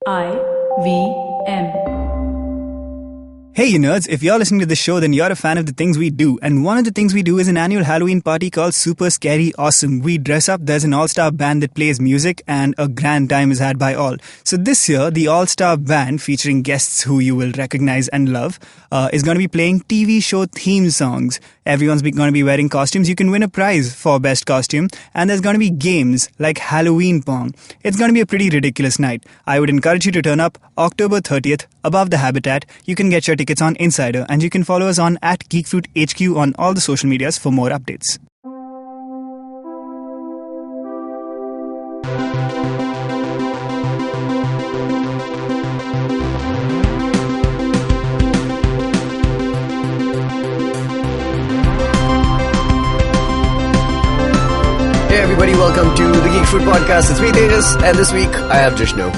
IVM. Hey, you nerds, if you're listening to this show, then you're a fan of the things we do. And one of the things we do is an annual Halloween party called Super Scary Awesome. We dress up, there's an all-star band that plays music, and a grand time is had by all. So this year, the all-star band, featuring guests who you will recognize and love, is going to be playing TV show theme songs. Everyone's going to be wearing costumes. You can win a prize for best costume. And there's going to be games like Halloween Pong. It's going to be a pretty ridiculous night. I would encourage you to turn up October 30th above the Habitat. You can get your tickets on Insider, and you can follow us on @GeekFruitHQ on all the social medias for more updates. Hey everybody, welcome to the Geek Fruit Podcast. It's me, Tejas, and this week I have Jishnu.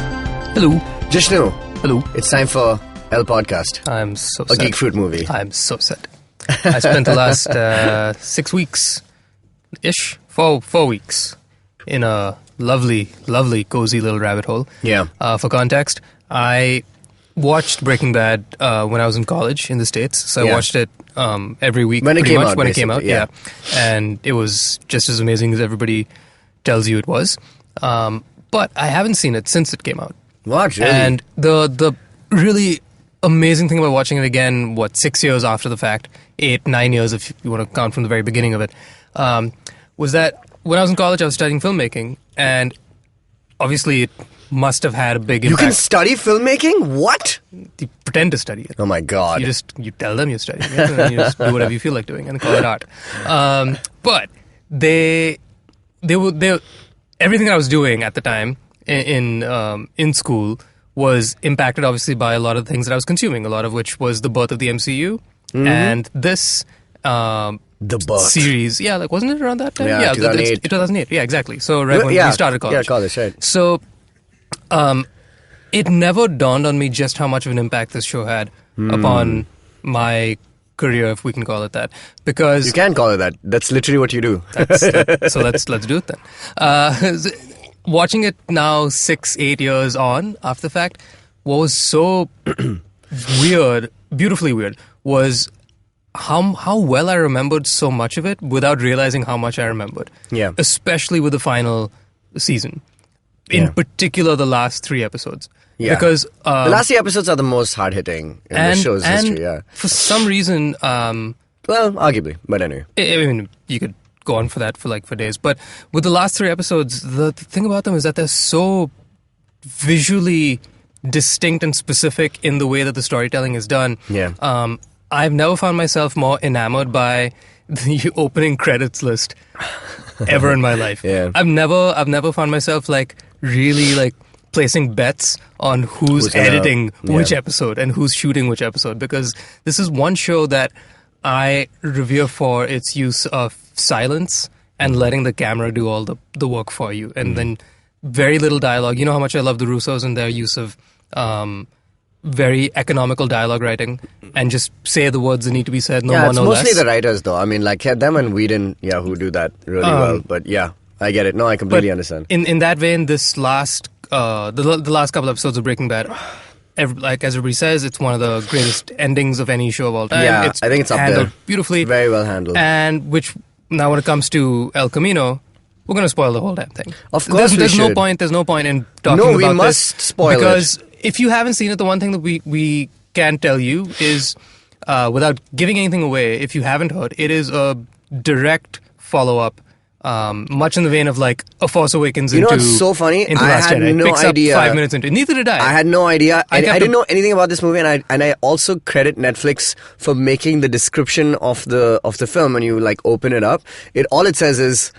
Hello. Jishnu. Hello. It's time for L Podcast. I'm so a sad. Geek Fruit movie. I'm so sad. I spent the last 6 weeks-ish, 4 weeks, in a lovely, cozy little rabbit hole. Yeah. For context, I watched Breaking Bad when I was in college in the States. So I watched it every week when it pretty came much out, when it came out. yeah. And it was just as amazing as everybody tells you it was. But I haven't seen it since it came out. What, really? And the really amazing thing about watching it again, 6 years after the fact, 8-9 years if you want to count from the very beginning of it, was that when I was in college I was studying filmmaking, and obviously it must have had a big impact. You can study filmmaking? What? You pretend to study it. Oh my god. You tell them you're studying it, and then you just do whatever you feel like doing and call it art. But they were everything I was doing at the time in school was impacted obviously by a lot of the things that I was consuming, a lot of which was the birth of the MCU and this the birth series. Yeah, like wasn't it around that time? Yeah, 2008. 2008. Yeah, exactly. So right when we started college. Yeah, college, right. So it never dawned on me just how much of an impact this show had upon my career, if we can call it that. Because you can call it that. That's literally what you do. So let's do it then. Watching it now 6-8 years on after the fact, what was so weird, beautifully weird, was how well I remembered so much of it without realizing how much I remembered. Yeah. Especially with the final season. In particular, the last 3 episodes. Yeah. Because the last 3 episodes are the most hard-hitting in the show's history, yeah. For some reason... well, arguably, but anyway. I mean, you could go on for that for days. But with the last 3 episodes, the thing about them is that they're so visually distinct and specific in the way that the storytelling is done. Yeah. I've never found myself more enamored by the opening credits list ever in my life. Yeah. I've never found myself really placing bets on who's editing which episode and who's shooting which episode, because this is one show that I revere for its use of silence and letting the camera do all the work for you, and then very little dialogue. You know how much I love the Russos and their use of very economical dialogue writing, and just say the words that need to be said, no more, no less. It's mostly the writers, though. I mean, them and Whedon, who do that really well. But yeah, I get it. No, I completely understand. In that vein, this last the last couple episodes of Breaking Bad, like as everybody says, it's one of the greatest endings of any show of all time. Yeah, I think it's up handled there. Beautifully. Very well handled. And which, now when it comes to El Camino, we're going to spoil the whole damn thing. Of course there's no point in talking about this. No, we must spoil because if you haven't seen it, the one thing that we can tell you is, without giving anything away, if you haven't heard, it is a direct follow-up, much in the vein of like A Force Awakens into... You know what's so funny? Into I Last had Jedi. no Picks idea. Up 5 minutes into it. Neither did I. I had no idea. I didn't know anything about this movie, and I also credit Netflix for making the description of the film when you open it up. All it says is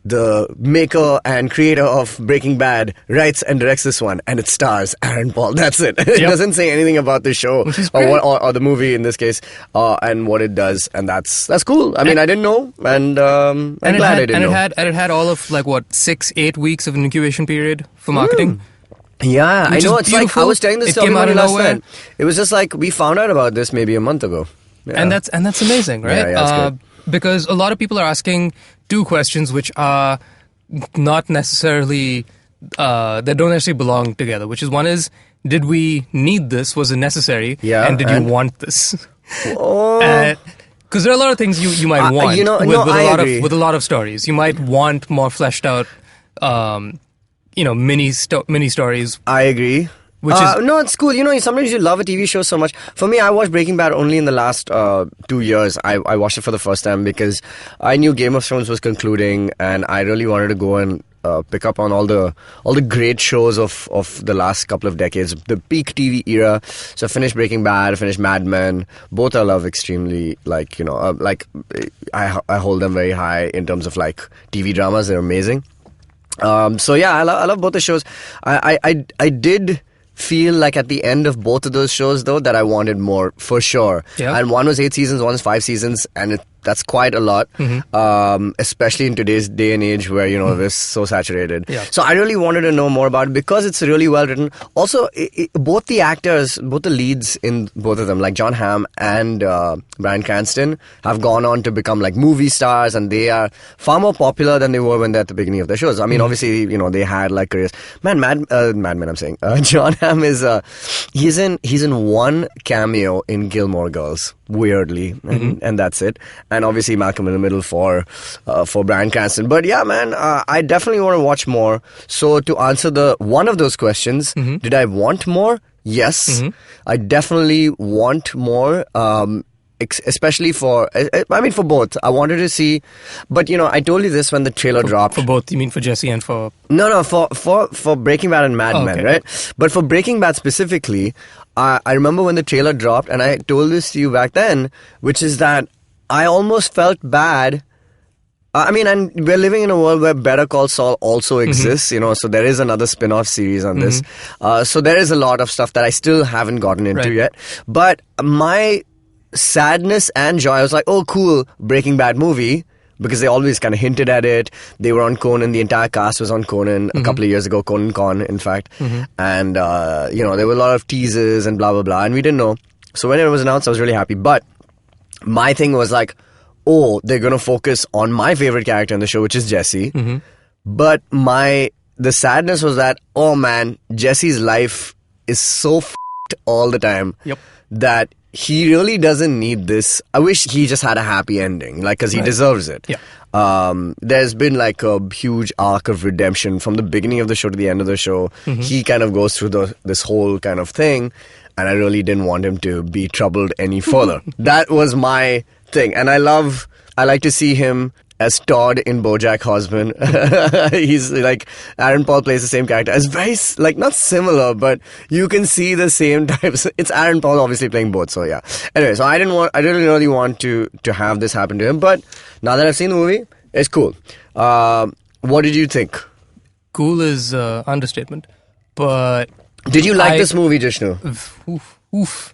the maker and creator of Breaking Bad writes and directs this one, and it stars Aaron Paul. That's it. It doesn't say anything about the show or the movie in this case, and what it does, and that's cool. I mean, I didn't know, and I'm glad I didn't know. And it had all of 6-8 weeks of an incubation period for marketing. Yeah, I know. It's beautiful. I was telling this to everybody last night. It was just we found out about this maybe a month ago. Yeah. And that's amazing, right? Yeah, that's good. Because a lot of people are asking 2 questions which are not necessarily that don't necessarily belong together. Which is one is, did we need this? Was it necessary? Yeah, and did you want this? Oh. Because there are a lot of things you might want with a lot of stories. You might want more fleshed out, mini stories. I agree. Which is no, it's cool. Sometimes you love a TV show so much. For me, I watched Breaking Bad only in the last 2 years. I watched it for the first time because I knew Game of Thrones was concluding, and I really wanted to go and pick up on all the great shows of the last couple of decades, the peak TV era. So I finished Breaking Bad, I finished Mad Men. Both I love extremely. I hold them very high in terms of like TV dramas. They're amazing. So yeah, I love both the shows. I did feel like at the end of both of those shows though that I wanted more for sure. Yeah. And one was 8 seasons, one was 5 seasons, and that's quite a lot, especially in today's day and age where we're so saturated. Yeah. So I really wanted to know more about it because it's really well written. Also, both the actors, both the leads in both of them, like John Hamm and Bryan Cranston, have gone on to become like movie stars, and they are far more popular than they were when they're at the beginning of their shows. I mean, obviously, they had like careers. Mad Men, I'm saying. John Hamm is he's in one cameo in Gilmore Girls, weirdly, and that's it. And obviously Malcolm in the Middle for Bryan Cranston. But yeah, man, I definitely want to watch more. So to answer one of those questions, did I want more? Yes, I definitely want more. Especially for both. I wanted to see, but I told you this when the trailer dropped. For both, you mean for Jesse and for? No, for Breaking Bad and Mad Men, right? But for Breaking Bad specifically, I remember when the trailer dropped, and I told this to you back then, which is that I almost felt bad. And we're living in a world where Better Call Saul also exists, so there is another spin-off series on this. So there is a lot of stuff that I still haven't gotten into yet. But my sadness and joy, I was like, oh cool, Breaking Bad movie, because they always kind of hinted at it. They were on Conan, the entire cast was on Conan a couple of years ago, Conan Con in fact, and there were a lot of teasers and blah blah blah, and we didn't know. So when it was announced, I was really happy. But my thing was like, oh, they're gonna focus on my favorite character in the show, which is Jesse. But the sadness was that, oh man, Jesse's life is so f***ed all the time that he really doesn't need this. I wish he just had a happy ending, because he deserves it. Yeah. There's been like a huge arc of redemption from the beginning of the show to the end of the show. He kind of goes through this whole kind of thing, and I really didn't want him to be troubled any further. That was my thing, and I like to see him as Todd in BoJack Horseman. He's like, Aaron Paul plays the same character. It's very, not similar, but you can see the same types. It's Aaron Paul obviously playing both, so yeah. Anyway, so I didn't really want to have this happen to him, but now that I've seen the movie, it's cool. What did you think? Cool is understatement, but... Did you like this movie, Jishnu? Oof.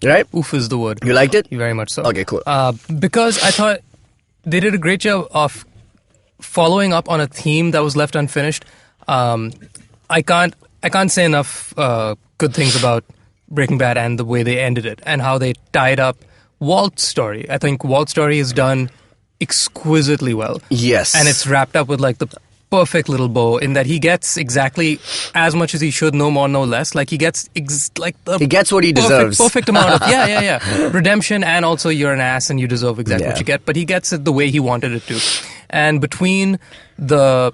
Right? Oof is the word. You liked it? Very much so. Okay, cool. Because I thought they did a great job of following up on a theme that was left unfinished. I can't say enough good things about Breaking Bad and the way they ended it and how they tied up Walt's story. I think Walt's story is done exquisitely well. Yes. And it's wrapped up with the perfect little bow in that he gets exactly as much as he should, no more, no less. He gets he gets what he deserves. Perfect amount of redemption, and also you're an ass and you deserve exactly what you get. But he gets it the way he wanted it to. And between the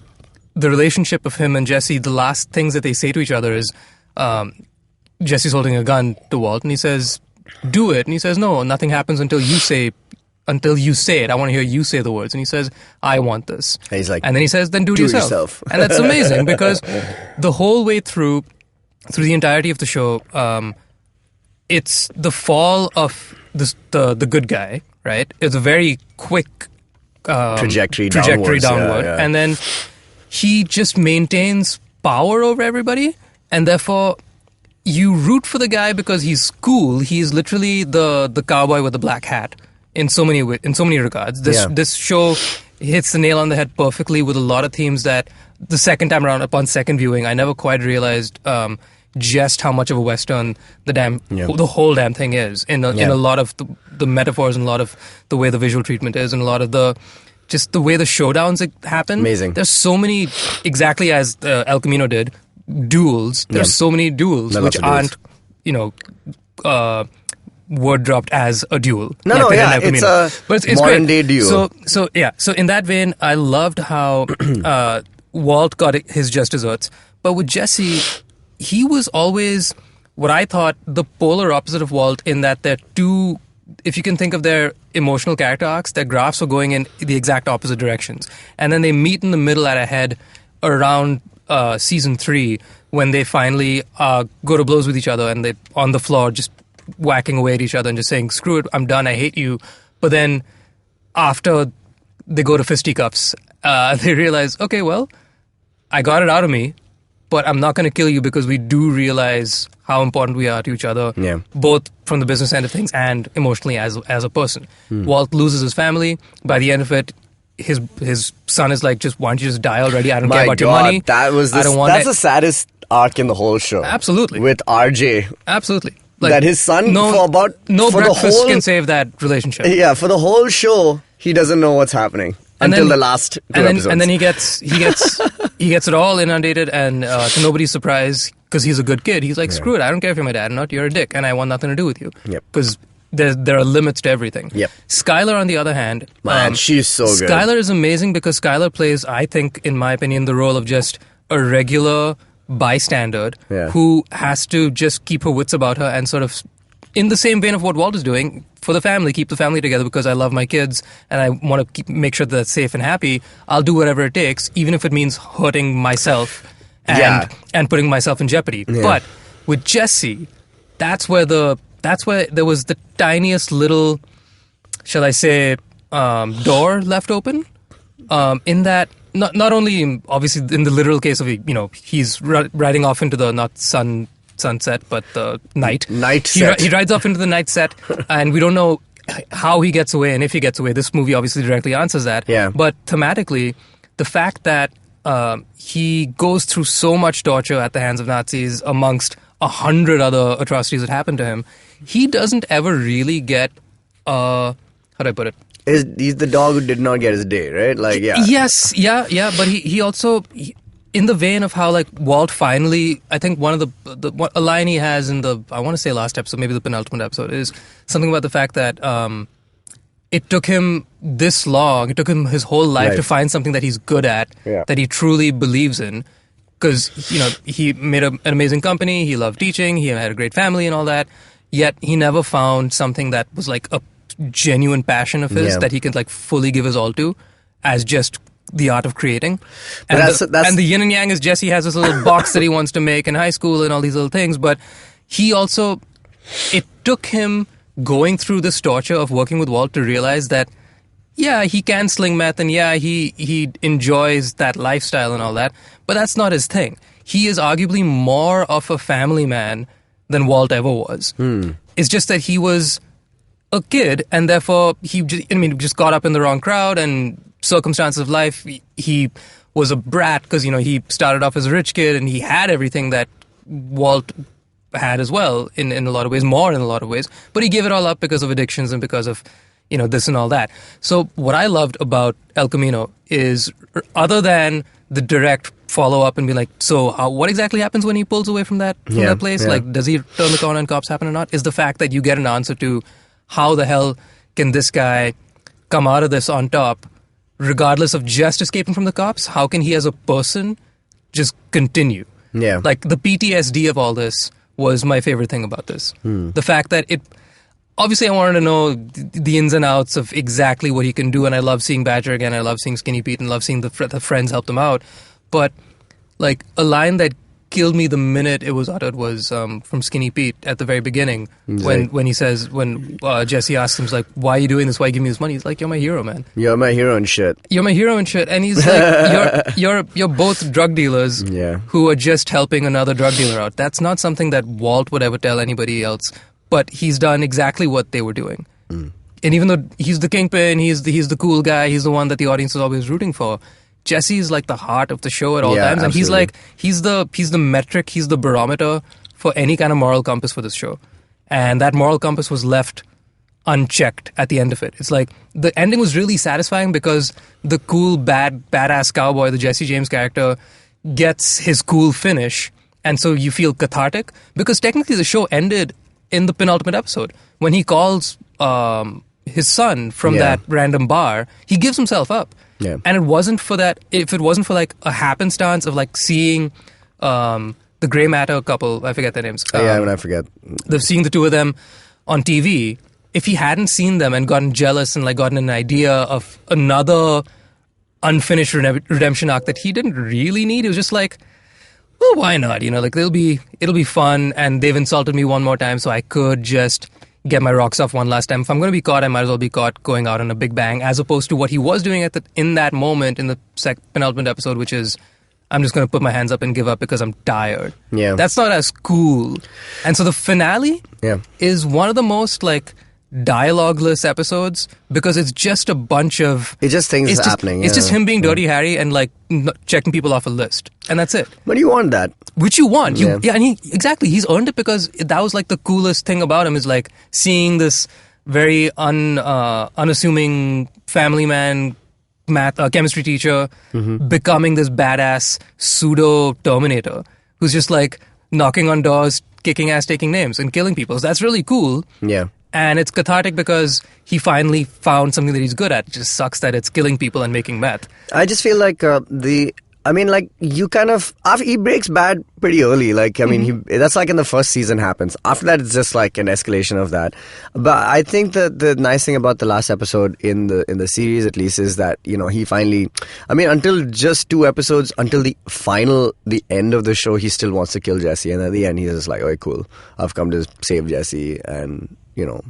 relationship of him and Jesse, the last things that they say to each other is Jesse's holding a gun to Walt, and he says, "Do it," and he says, "No, nothing happens until you say." Until you say it, I want to hear you say the words. And he says, "I want this." And he's like, and then he says, "Then do it yourself." And that's amazing because the whole way through the entirety of the show, it's the fall of the good guy, right? It's a very quick trajectory downward. Yeah. And then he just maintains power over everybody, and therefore you root for the guy because he's cool. He's literally the cowboy with the black hat. In so many regards, this show hits the nail on the head perfectly with a lot of themes that the second time around, upon second viewing, I never quite realized just how much of a Western the whole damn thing is in a lot of the metaphors and a lot of the way the visual treatment is and a lot of the just the way the showdowns happen. Amazing. There's so many, exactly as El Camino did, duels. There's so many duels which aren't, word dropped as a duel. It's a modern day duel. So in that vein, I loved how Walt got his just desserts. But with Jesse, he was always what I thought the polar opposite of Walt, in that they're two, if you can think of their emotional character arcs, their graphs were going in the exact opposite directions. And then they meet in the middle at a head around season 3, when they finally go to blows with each other, and they on the floor just whacking away at each other and just saying, screw it, I'm done, I hate you. But then after they go to fisticuffs, they realize, okay, well, I got it out of me, but I'm not going to kill you, because we do realize how important we are to each other, both from the business end of things and emotionally as a person. Walt loses his family. By the end of it, his son is like, why don't you just die already? I don't care about your money. That's the saddest arc in the whole show. Absolutely. With RJ. Absolutely. That his son, no breakfast can save that relationship. Yeah, for the whole show, he doesn't know what's happening until the last 2 episodes. And then he gets it all inundated, and to nobody's surprise, because he's a good kid, he's like, screw it, I don't care if you're my dad or not, you're a dick, and I want nothing to do with you. Because there are limits to everything. Skylar, on the other hand, man, she's so good. Skylar is amazing, because Skylar plays, I think, in my opinion, the role of just a regular bystander who has to just keep her wits about her, and sort of, in the same vein of what Walt is doing for the family, keep the family together, because I love my kids and I want to make sure that they're safe and happy. I'll do whatever it takes, even if it means hurting myself and putting myself in jeopardy. But with Jesse, that's where there was the tiniest little, shall I say, door left open, in that not only obviously in the literal case of, he's riding off into the not sunset, but the night set. He rides off into the night set, and we don't know how he gets away and if he gets away. This movie obviously directly answers that. But thematically, the fact that he goes through so much torture at the hands of Nazis, amongst 100 other atrocities that happen to him, he doesn't ever really get, how do I put it? He's the dog who did not get his day, right? Yes, but he also... in the vein of how, like, Walt finally, I think one of a line he has in the, I want to say last episode, maybe the penultimate episode, is something about the fact that it took him this long, it took him his whole life to find something that he's good at, that he truly believes in. Because, he made an amazing company, he loved teaching, he had a great family and all that, yet he never found something that was like a genuine passion of his that he could, like, fully give his all to, as just the art of creating. And the yin and yang is Jesse has this little box that he wants to make in high school and all these little things, but he also, it took him going through this torture of working with Walt to realize that, he can sling meth, and he enjoys that lifestyle and all that, but that's not his thing. He is arguably more of a family man than Walt ever was. It's just that he was a kid, and therefore he just got up in the wrong crowd, and circumstances of life, he was a brat, because he started off as a rich kid, and he had everything that Walt had as well, in a lot of ways, more in a lot of ways, but he gave it all up because of addictions and because of this and all that. So what I loved about El Camino is, other than the direct follow-up and be like, so what exactly happens when he pulls away from that place? Like, does he turn the corner and cops happen or not? Is the fact that you get an answer to how the hell can this guy come out of this on top, regardless of just escaping from the cops? How can he as a person just continue? Like, the PTSD of all this was my favorite thing about this. The fact that obviously I wanted to know the ins and outs of exactly what he can do, and I love seeing Badger again, I love seeing Skinny Pete, and love seeing the friends help him out. But, like, a line that killed me the minute it was uttered was from Skinny Pete at the very beginning, when he says, when Jesse asks him, like, why are you doing this, why are you giving me this money? He's like, you're my hero, man. You're my hero and shit. You're my hero and shit. And he's like, you're both drug dealers who are just helping another drug dealer out. That's not something that Walt would ever tell anybody else, but he's done exactly what they were doing. And even though he's the kingpin, he's the cool guy, he's the one that the audience is always rooting for, Jesse is like the heart of the show at all times, and absolutely. he's the metric, he's the barometer for any kind of moral compass for this show. And that moral compass was left unchecked at the end of it. It's like the ending was really satisfying because the cool badass cowboy, the Jesse James character, gets his cool finish, and so you feel cathartic because technically the show ended in the penultimate episode when he calls his son from that random bar. He gives himself up. Yeah. And it wasn't for that. If it wasn't for like a happenstance of like seeing the Grey Matter couple, I forget their names. I forget. Seeing the two of them on TV. If he hadn't seen them and gotten jealous and like gotten an idea of another unfinished redemption arc that he didn't really need, it was just like, well, why not? You know, like it'll be fun, and they've insulted me one more time, so I could just get my rocks off one last time. If I'm going to be caught, I might as well be caught going out on a big bang, as opposed to what he was doing in that moment in the penultimate episode, which is, I'm just going to put my hands up and give up because I'm tired. Yeah. That's not as cool. And so the finale is one of the most like dialogueless episodes because it's just a bunch of... It's just things happening. It's just him being Dirty Harry and like checking people off a list. And that's it. But you want that. Which you want. And he's earned it because that was like the coolest thing about him is like seeing this very unassuming family man, chemistry teacher becoming this badass pseudo Terminator who's just like knocking on doors, kicking ass, taking names and killing people. So that's really cool. Yeah. And it's cathartic because he finally found something that he's good at. It just sucks that it's killing people and making meth. I just feel like he breaks bad pretty early. Like, I mean, that's like in the first season happens. After that, it's just like an escalation of that. But I think that the nice thing about the last episode in the series, at least, is that, you know, he finally, I mean, until just 2 episodes, until the end of the show, he still wants to kill Jesse. And at the end, he's just like, okay, cool. I've come to save Jesse and, you know,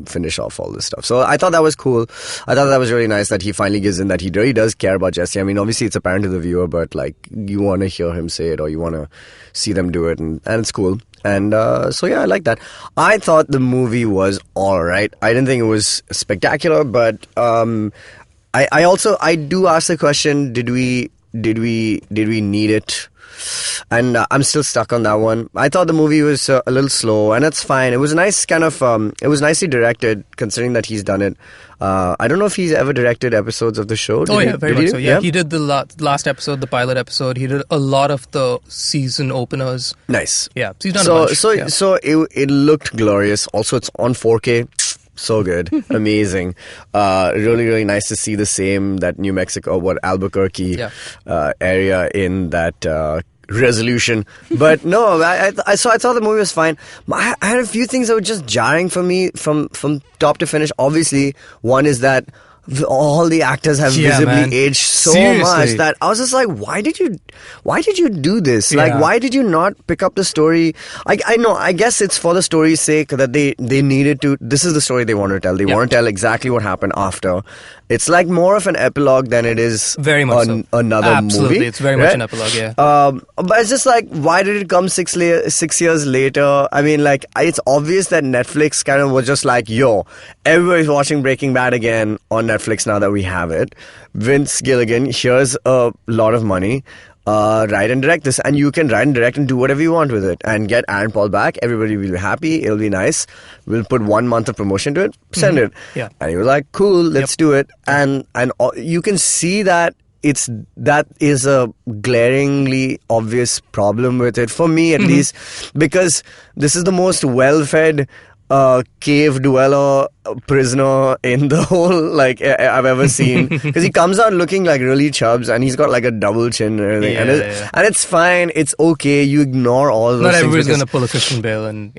finish off all this stuff. So I thought that was cool. I thought that was really nice that he finally gives in that he really does care about Jesse. I mean, obviously it's apparent to the viewer, but like you want to hear him say it or you want to see them do it, and it's cool. And so yeah, I like that. I thought the movie was all right. I didn't think it was spectacular, but I do ask the question: Did we need it? And I'm still stuck on that one. I thought the movie was a little slow, and that's fine. It was a nice kind of, it was nicely directed, considering that he's done it. I don't know if he's ever directed episodes of the show. Very much so. Yeah, he did the last episode, the pilot episode. He did a lot of the season openers. Nice. Yeah, so he's done a bunch. So it looked glorious. Also, it's on 4K. So good. Amazing. Really, really nice to see that New Mexico, Albuquerque area in that resolution. But no, I thought the movie was fine. I had a few things that were just jarring for me from top to finish. Obviously, one is that all the actors have visibly aged so much that I was just like, why did you do this? Like, why did you not pick up the story? I know, I guess it's for the story's sake that they needed to. This is the story they want to tell. They want to tell exactly what happened after. It's like more of an epilogue than it is very much another Absolutely. movie. It's very much an epilogue, yeah. But it's just like, why did it come 6 years later? I mean, like, it's obvious that Netflix kind of was just like, yo, everybody's watching Breaking Bad again on Netflix now that we have it. Vince Gilligan, here's a lot of money. Write and direct this, and you can write and direct and do whatever you want with it and get Aaron Paul back. Everybody will be happy. It'll be nice. We'll put 1 month of promotion to it. Send it. Yeah. And he was like, cool, let's do it. And you can see that that is a glaringly obvious problem with it, for me at least, because this is the most well-fed cave dweller prisoner in the whole, like, I've ever seen, because he comes out looking like really chubs and he's got like a double chin and everything, and it's fine, it's okay, you ignore all those Not things. Not everybody's gonna pull a Christian Bale and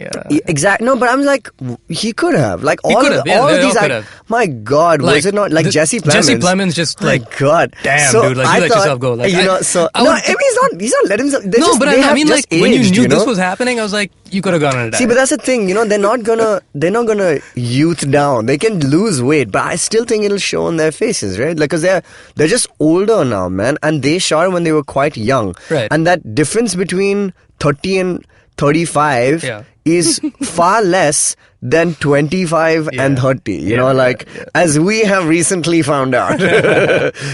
exactly. No, but I'm like, he could have, like, all of these my god, was it not like Jesse Plemons just like, like, god, damn, so dude, like, you let yourself go, like, you know, so I mean, he's not letting himself, but I mean, like, when you knew this was happening, I was like, you could have gone on a diet. See, but that's the thing, you know, they're not gonna youth down. They can lose weight, but I still think it'll show on their faces, right? Like, because they're just older now, man, and they shot when they were quite young, right? And that difference between 30 and 35 is far less than 25 and 30, you know, like as we have recently found out.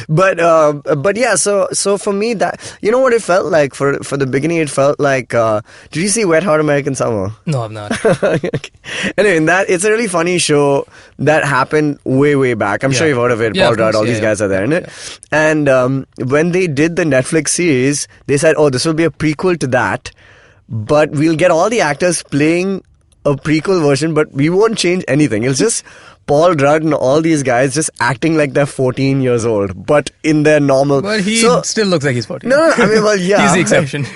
but yeah, so for me, that, you know what it felt like for the beginning, it felt like, did you see Wet Hot American Summer? No, I've not. Okay. Anyway, it's a really funny show that happened way back. I'm sure you've heard of it. Paul Rudd, all these guys are there in it. And when they did the Netflix series, they said, oh, this will be a prequel to that, but we'll get all the actors playing a prequel version, but we won't change anything. It's just Paul Rudd and all these guys just acting like they're 14 years old, but in their normal... But he still looks like he's 14. No, I mean, well, yeah. He's the exception.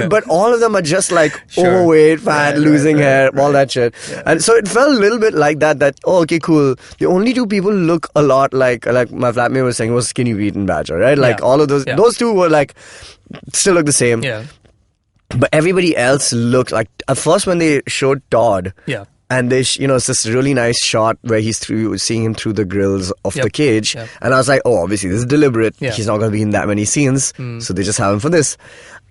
But all of them are just like overweight, fat, losing hair, all that shit. Yeah. And so it felt a little bit like that, oh, okay, cool. The only two people look a lot like my flatmate was saying, was Skinny Pete and Badger, right? Like all of those two were like, still look the same. Yeah. But everybody else looked like, at first when they showed Todd, and they, it's this really nice shot where he's seeing him through the grills of the cage, and I was like, oh, obviously this is deliberate. He's not going to be in that many scenes, so they just have him for this,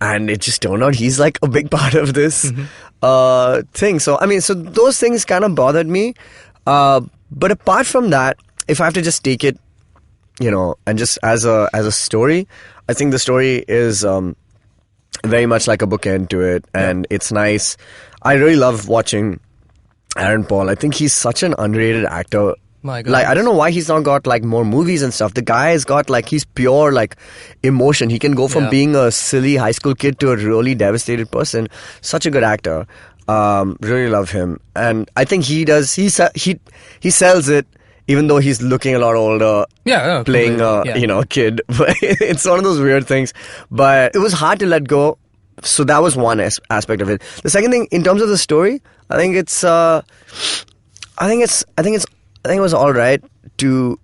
and it just turned out he's like a big part of this thing. So I mean, so those things kind of bothered me, but apart from that, if I have to just take it, and just as a story, I think the story is very much like a bookend to it, and it's nice. I really love watching Aaron Paul. I think he's such an underrated actor. My God. Like, I don't know why he's not got like more movies and stuff. The guy has got like, he's pure like emotion. He can go from being a silly high school kid to a really devastated person. Such a good actor. Really love him, and I think he sells it. Even though he's looking a lot older, playing a kid. But it's one of those weird things. But it was hard to let go. So that was one aspect of it. The second thing, in terms of the story, I think it was all right to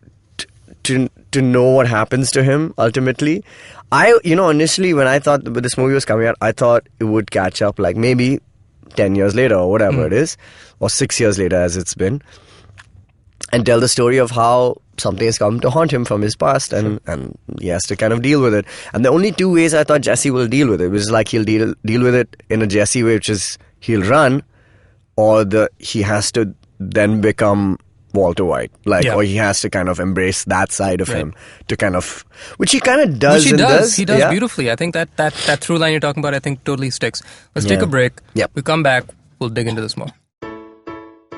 know what happens to him ultimately. Initially when I thought this movie was coming out, I thought it would catch up like maybe 10 years later or whatever it is, or 6 years later as it's been, and tell the story of how something has come to haunt him from his past, and he has to kind of deal with it. And the only two ways I thought Jesse will deal with it was like he'll deal with it in a Jesse way, which is he'll run, or he has to then become Walter White, or he has to kind of embrace that side of him to kind of, which he kind of does. Which he does beautifully. I think that through line you're talking about, I think totally sticks. Let's take a break. Yep. We come back, we'll dig into this more.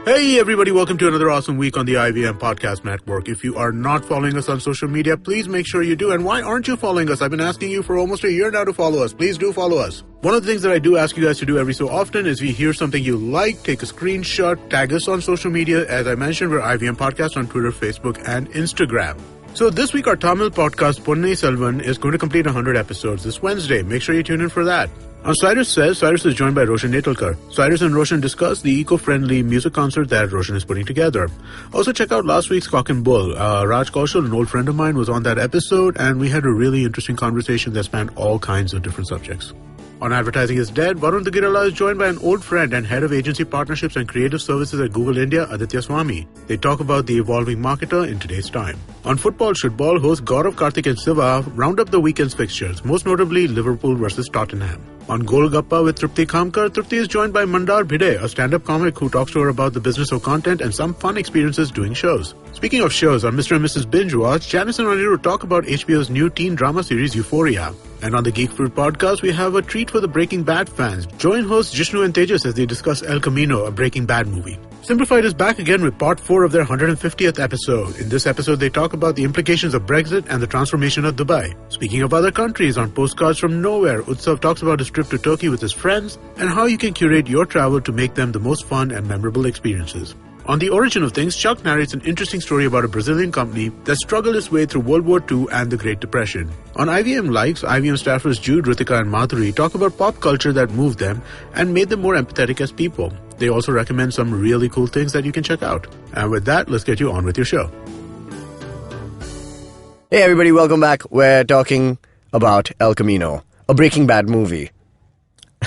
Hey everybody, welcome to another awesome week on the IVM Podcast Network. If you are not following us on social media, please make sure you do. And why aren't you following us? I've been asking you for almost a year now to follow us. Please do follow us. One of the things that I do ask you guys to do every so often is if you hear something you like, take a screenshot, tag us on social media. As I mentioned, we're IVM Podcast on Twitter, Facebook, and Instagram. So this week our Tamil podcast, Ponnai Selvan, is going to complete 100 episodes this Wednesday. Make sure you tune in for that. On Cyrus Says, Cyrus is joined by Roshan Netalkar. Cyrus and Roshan discuss the eco-friendly music concert that Roshan is putting together. Also check out last week's Cock and Bull. Raj Kaushal, an old friend of mine, was on that episode, and we had a really interesting conversation that spanned all kinds of different subjects. On Advertising is Dead, Varun Dugirala is joined by an old friend and head of agency partnerships and creative services at Google India, Aditya Swami. They talk about the evolving marketer in today's time. On Football Should Ball, hosts Gaurav, Karthik and Siva round up the weekend's fixtures, most notably Liverpool versus Tottenham. On Golgappa with Trupti Khamkar, Trupti is joined by Mandar Bhide, a stand-up comic who talks to her about the business of content and some fun experiences doing shows. Speaking of shows, on Mr. and Mrs. Binge Watch, Janice and Anirudh talk about HBO's new teen drama series Euphoria. And on the Geek Fruit podcast, we have a treat for the Breaking Bad fans. Join hosts Jishnu and Tejas as they discuss El Camino, a Breaking Bad movie. Simplified is back again with part 4 of their 150th episode. In this episode, they talk about the implications of Brexit and the transformation of Dubai. Speaking of other countries, on Postcards from Nowhere, Utsav talks about his trip to Turkey with his friends and how you can curate your travel to make them the most fun and memorable experiences. On The Origin of Things, Chuck narrates an interesting story about a Brazilian company that struggled its way through World War II and the Great Depression. On IVM Likes, IVM staffers Jude, Ritika and Madhuri talk about pop culture that moved them and made them more empathetic as people. They also recommend some really cool things that you can check out. And with that, let's get you on with your show. Hey everybody, welcome back. We're talking about El Camino, a Breaking Bad movie.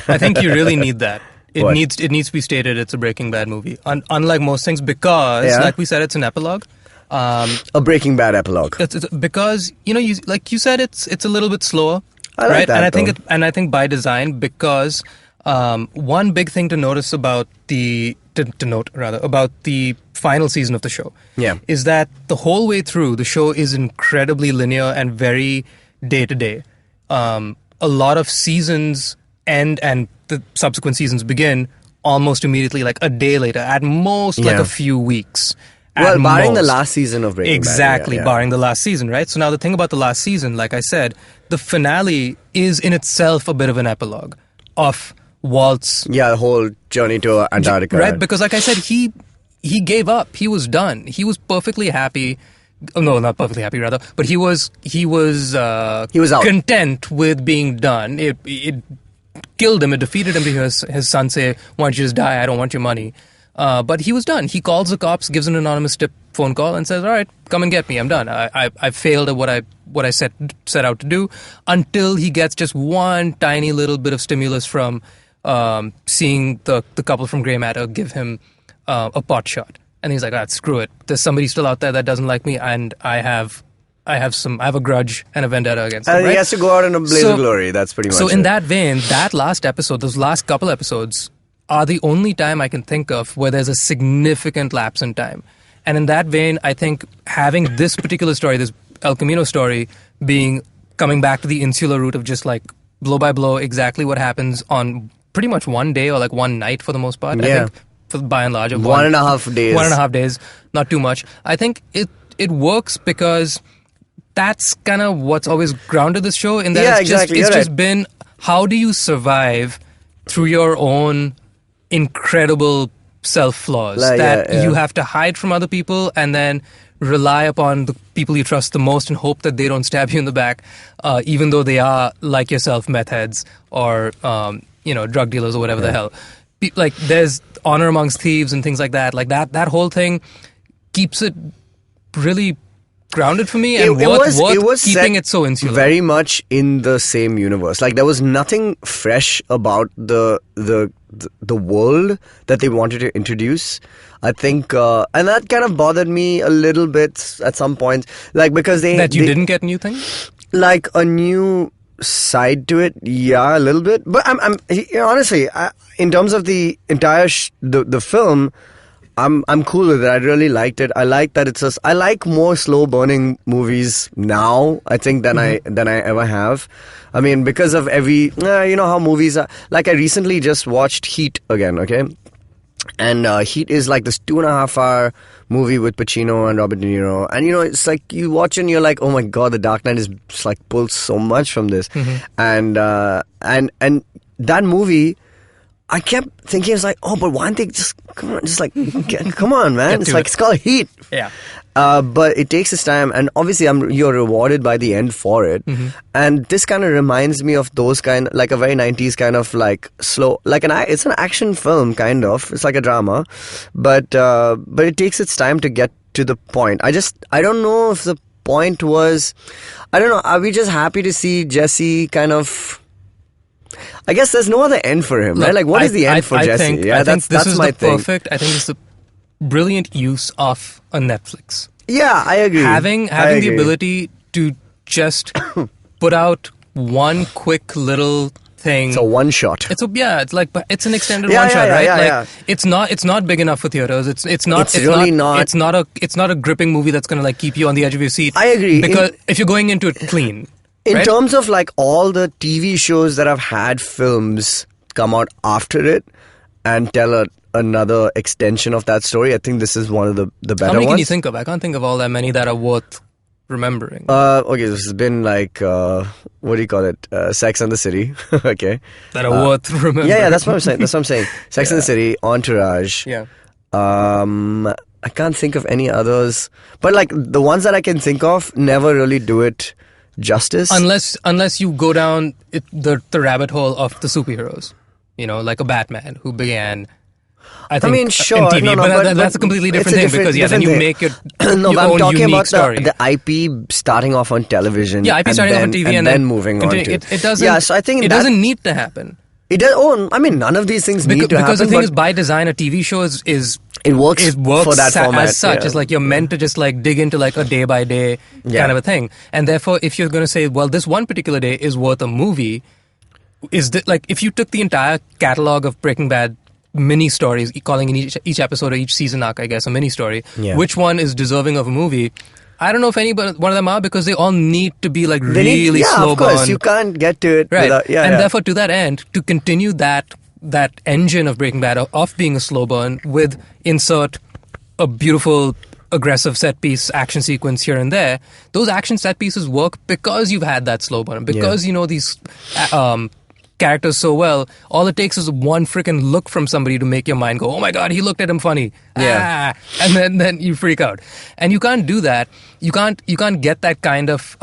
I think you really need that. It needs to be stated it's a Breaking Bad movie. Unlike most things, because, like we said, it's an epilogue. A Breaking Bad epilogue. It's because, you said, it's a little bit slower. I like right? that, and I think by design, because One big thing to notice about about the final season of the show is that the whole way through, the show is incredibly linear and very day-to-day. A lot of seasons end and the subsequent seasons begin almost immediately, like a day later, at most like a few weeks. Well, barring the last season of Breaking Bad. Exactly, barring the last season, right? So now the thing about the last season, like I said, the finale is in itself a bit of an epilogue of Walt's... the whole journey to Antarctica. Right, because like I said, he gave up. He was done. He was perfectly happy. No, not perfectly happy, rather. But he was out. Content with being done. It killed him. It defeated him to hear his son say, "Why don't you just die? I don't want your money." But he was done. He calls the cops, gives an anonymous tip phone call, and says, "All right, come and get me. I'm done. I failed at what I set out to do." Until he gets just one tiny little bit of stimulus from seeing the couple from Grey Matter give him a pot shot, and he's like, "Screw it. There's somebody still out there that doesn't like me, and I have a grudge and a vendetta against him." And right? he has to go out in a blaze of glory. That's pretty much so. it. In that vein, that last episode, those last couple episodes, are the only time I can think of where there's a significant lapse in time. And in that vein, I think having this particular story, this El Camino story, coming back to the insular route of just like blow by blow exactly what happens on pretty much one day or like one night for the most part. Yeah. I think by and large. 1.5 days. 1.5 days, not too much. I think it works because that's kind of what's always grounded this show in that it's just been, how do you survive through your own incredible self-flaws that you have to hide from other people and then rely upon the people you trust the most and hope that they don't stab you in the back, even though they are, like yourself, meth heads or drug dealers or whatever the hell. Like, there's honor amongst thieves and things like that. Like, that whole thing keeps it really grounded for me, and it was keeping it so insular. Very much in the same universe. Like, there was nothing fresh about the world that they wanted to introduce. I think, and that kind of bothered me a little bit at some point, like, because they didn't get new thing, like a new side to it. Yeah, a little bit. But I'm honestly, in terms of the entire the film, I'm cool with it. I really liked it. I like that I like more slow burning movies now, I think, than I ever have. I mean, because of how movies are. Like, I recently just watched Heat again, okay? And Heat is like this 2.5 hour movie with Pacino and Robert De Niro. And, it's like you watch and you're like, oh my God, The Dark Knight is just like pulls so much from this. And that movie, I kept thinking, it's like, oh, but why don't they just come on, man. It's called Heat. Yeah. But it takes its time, and obviously you're rewarded by the end for it. And this kind of reminds me of those like a very 90s kind of like slow, like it's an action film kind of. It's like a drama, but it takes its time to get to the point. I don't know if the point was, I don't know, are we just happy to see Jesse kind of, I guess there's no other end for him, right? Like, what is the end for Jesse? I think this is my thing. I think it's the brilliant use of a Netflix. Yeah, I agree. Having the ability to just put out one quick little thing. It's a one shot. It's an extended one shot, right? Yeah. It's not big enough for theaters. It's not a gripping movie that's going to like keep you on the edge of your seat. I agree. Because if you're going into it clean. In terms of like all the TV shows that have had films come out after it and tell another extension of that story, I think this is one of the better ones. How many can you think of? I can't think of all that many that are worth remembering. Okay, this has been like, what do you call it? Sex and the City. Okay. That are worth remembering. Yeah, that's what I'm saying. Sex and the City, Entourage. Yeah. I can't think of any others. But like the ones that I can think of never really do it justice. Unless you go down the rabbit hole of the superheroes. Like a Batman who began... I mean, sure, in TV, but that's a completely different thing because then you make your no, your but I'm own talking unique about story. the IP starting off on television. Yeah, IP starting off on TV and then moving on to it doesn't. Yeah, so I think it doesn't need to happen. It does. Oh, I mean, none of these things need to happen. Because the thing is, by design, a TV show is it works for that format as such. Yeah. It's like you're meant to just like dig into like a day by day kind of a thing, and therefore, if you're going to say, well, this one particular day is worth a movie. like if you took the entire catalog of Breaking Bad mini stories, calling in each episode or each season arc, I guess, a mini story, which one is deserving of a movie? I don't know if any one of them are, because they all need to be like really slow of course. burn. You can't get to it right. without, Therefore, to that end, to continue that engine of Breaking Bad of being a slow burn with insert a beautiful aggressive set piece action sequence here and there, those action set pieces work because you've had that slow burn, because you know these characters so well. All it takes is one freaking look from somebody to make your mind go, oh my god, he looked at him funny. And then you freak out. And you can't do that. You can't get that kind of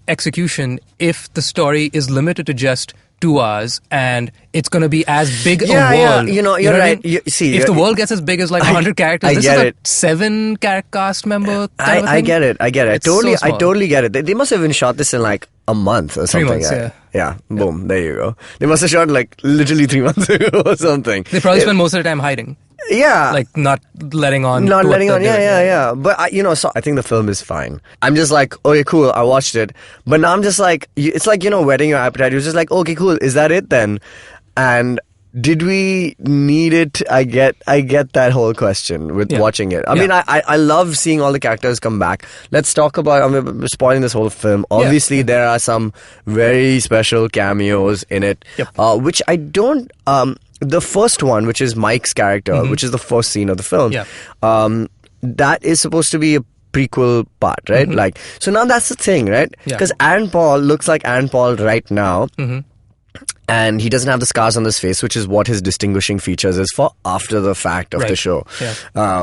execution if the story is limited to just 2 hours and it's going to be as big a world. You know, you're right. I mean? If the world gets as big as like 100 characters, this is a 7 cast member type of I thing. get it. I totally get it. They must have even shot this in like a month or 3 something. months, yeah. Boom. There you go. They must have shot like literally 3 months ago or something. They probably spent most of the time hiding. Yeah. Like not letting on. Yeah. But, so I think the film is fine. I'm just like, okay, cool, I watched it. But now I'm just like, it's like, whetting your appetite. You're just like, okay, cool, is that it then? And did we need it? I get that whole question with watching it. I mean, I love seeing all the characters come back. Let's talk about, I'm spoiling this whole film. Obviously, there are some very special cameos in it, which I don't... the first one, which is Mike's character, which is the first scene of the film, that is supposed to be a prequel part, right? Like, so now that's the thing, right? Because Aaron Paul looks like Aaron Paul right now. And he doesn't have the scars on his face, which is what his distinguishing features is for after the fact of the show.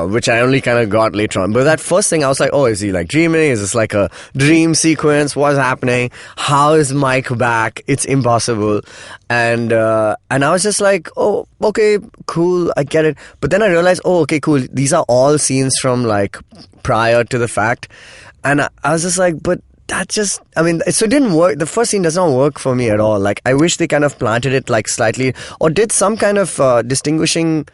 Which I only kind of got later on. But that first thing, I was like, oh, is he like dreaming? Is this like a dream sequence? What's happening? How is Mike back? It's impossible. And I was just like, oh, okay, cool, I get it. But then I realized, oh, okay, cool, these are all scenes from like prior to the fact. And I was just like, but that just, I mean, so it didn't work. The first scene does not work for me at all. Like, I wish they kind of planted it like slightly, or did some kind of distinguishing,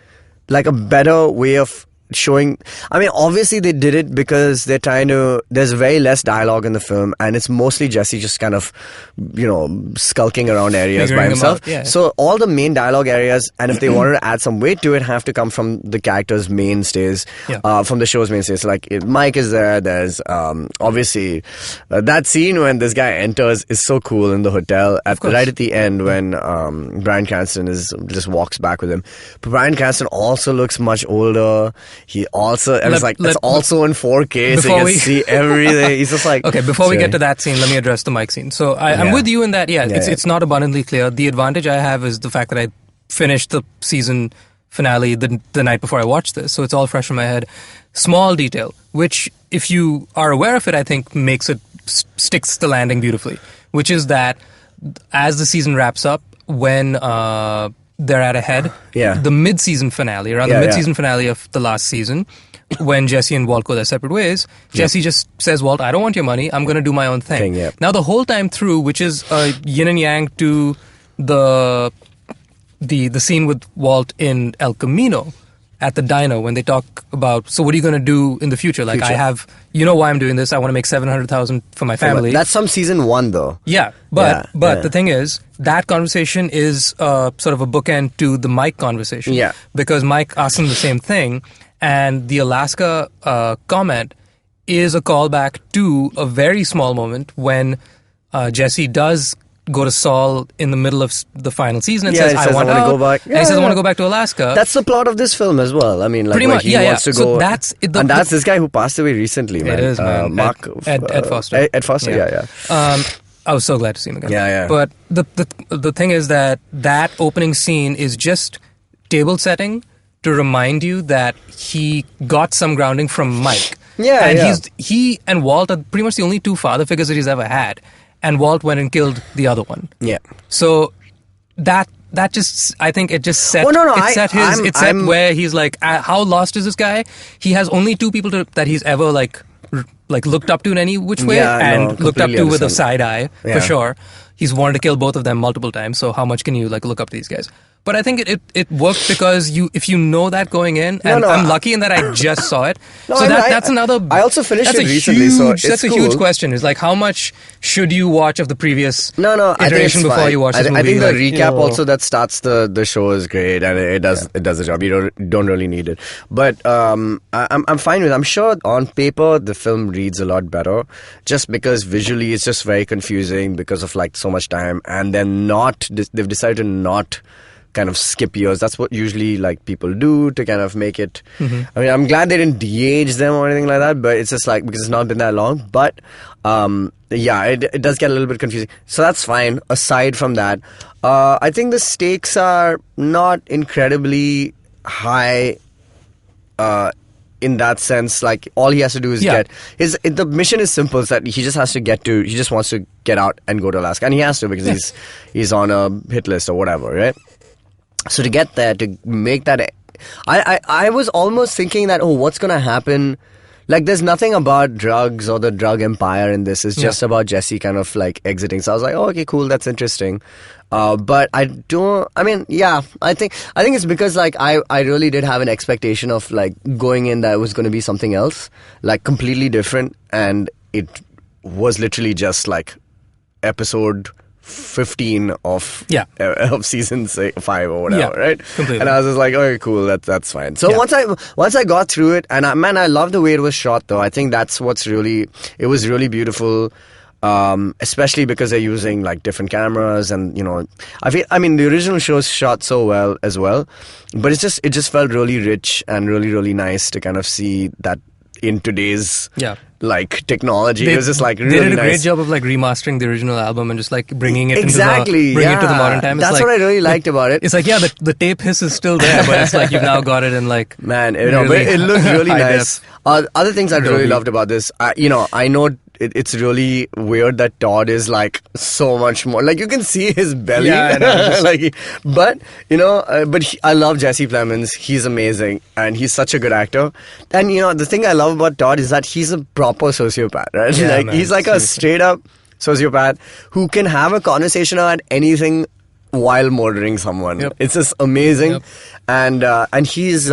like a better way of showing. I mean, obviously they did it because they're trying to, there's very less dialogue in the film, and it's mostly Jesse just kind of, skulking around areas by himself. So all the main dialogue areas, and if they wanted to add some weight to it, have to come from the characters' mainstays, from the show's mainstays. So like, Mike is there, there's obviously that scene when this guy enters is so cool in the hotel, right at the end when Bryan Cranston just walks back with him. But Bryan Cranston also looks much older. He also, it's also in 4K, so you can see everything. He's just like... Okay, before we get to that scene, let me address the Mike scene. So I'm with you in that, it's not abundantly clear. The advantage I have is the fact that I finished the season finale the night before I watched this, so it's all fresh in my head. Small detail, which, if you are aware of it, I think makes it sticks the landing beautifully, which is that as the season wraps up, when... they're at a head. The mid-season finale, around the mid-season finale of the last season, when Jesse and Walt go their separate ways, Jesse just says, Walt, I don't want your money, I'm going to do my own thing. Now, the whole time through, which is a yin and yang to the scene with Walt in El Camino, at the diner, when they talk about, so what are you going to do in the future? Like, I have, why I'm doing this. I want to make $700,000 for my family. That's from season 1, though. But the thing is, that conversation is sort of a bookend to the Mike conversation. Because Mike asked him the same thing, and the Alaska comment is a callback to a very small moment when Jesse does go to Saul in the middle of the final season and says, I want to go back. And he says, I want to go back to Alaska. That's the plot of this film as well. I mean, like, pretty much, he wants to go. That's it, and that's this guy who passed away recently, man. It is, man. Ed Foster. Ed Foster, I was so glad to see him again. Yeah. But the thing is that opening scene is just table setting to remind you that he got some grounding from Mike. He and Walt are pretty much the only two father figures that he's ever had. And Walt went and killed the other one. So that just, I think it just set, where he's like, how lost is this guy? He has only two people that he's ever like looked up to in any which way, and looked up to with a side eye, for sure. he's wanted to kill both of them multiple times. So how much can you like look up to these guys? But I think it worked because if you know that going in, and I'm lucky in that I just saw it. That's another. I also finished it recently, so it's that's a cool. huge question. Is like how much should you watch of the previous iteration I think before you watch this movie? I think the recap also that starts the show is great, and it does the job. You don't really need it, but I'm fine with it. I'm sure on paper the film reads a lot better, just because visually it's just very confusing because of like so much time, and they've decided to not kind of skip years. That's what usually like people do to kind of make it. I mean, I'm glad they didn't de-age them or anything like that, but it's just like because it's not been that long. But it does get a little bit confusing. So that's fine. Aside from that, I think the stakes are not incredibly high. In that sense, like all he has to do is the mission is simple. It's that he just wants to get out and go to Alaska, and he has to because he's on a hit list or whatever, right? So to get there, to make that, I was almost thinking that, what's going to happen? Like, there's nothing about drugs or the drug empire in this. It's just about Jesse kind of like exiting. So I was like, okay, cool, that's interesting. But I think it's because like I really did have an expectation of like going in that it was going to be something else, like completely different, and it was literally just like episode 15 of season 5 or whatever, right? Completely. And I was just like, okay, cool, that's fine. So once I got through it, and I love the way it was shot though. I think that's it was really beautiful. Especially because they're using like different cameras, and I mean the original show's shot so well as well, but it just felt really rich and really, really nice to kind of see that in today's like technology. It was just like really nice. They did a great job of like remastering the original album and just like bringing it into it to the modern time. That's what I really liked about it. It's like the tape hiss is still there, but it's like you've now got it in like but it looked really nice. Other things I really loved about this, I know it's really weird that Todd is like so much more, like you can see his belly, but I love Jesse Plemons. He's amazing and he's such a good actor. And the thing I love about Todd is that he's a proper sociopath, right? He's like a straight up sociopath who can have a conversation about anything while murdering someone. It's just amazing. And he's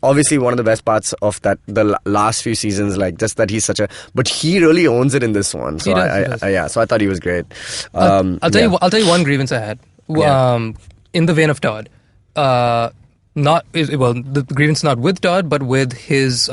obviously one of the best parts of the last few seasons, like just that he's but he really owns it in this one. So so I thought he was great. I'll tell you one grievance I had. In the vein of Todd, the grievance not with Todd but with his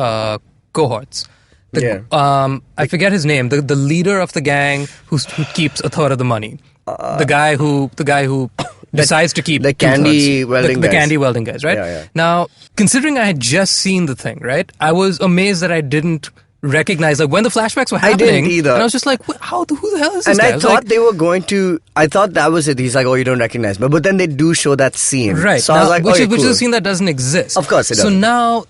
cohorts. I forget his name. The leader of the gang who keeps a third of the money. The guy who decides to keep the candy welding the candy welding guys, right? Yeah. Now, considering I had just seen the thing, right, I was amazed that I didn't recognize, like when the flashbacks were happening. I didn't either. And I was just like, who the hell is this and guy? I thought they were going to. I thought that was it. He's like, you don't recognize me, but then they do show that scene, right? So now, I was like, which cool. is a scene that doesn't exist. Of course, it doesn't. So now.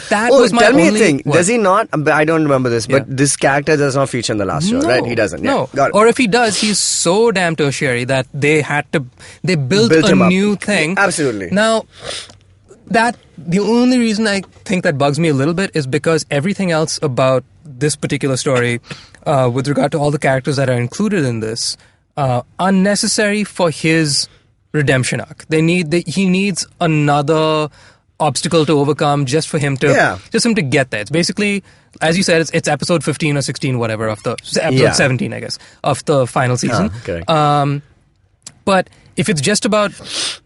That was my tell me only, a thing. what? Does he not? I don't remember this, but this character does not feature in the last show, right? He doesn't. No. Got it. Or if he does, he's so damn tertiary that they built a new thing. Absolutely. Now, the only reason I think that bugs me a little bit is because everything else about this particular story, with regard to all the characters that are included in this, unnecessary for his redemption arc. He needs another obstacle to overcome just for him to get there. It's basically, as you said, it's episode 15 or 16, whatever, of the episode 17, I guess, of the final season. But if it's just about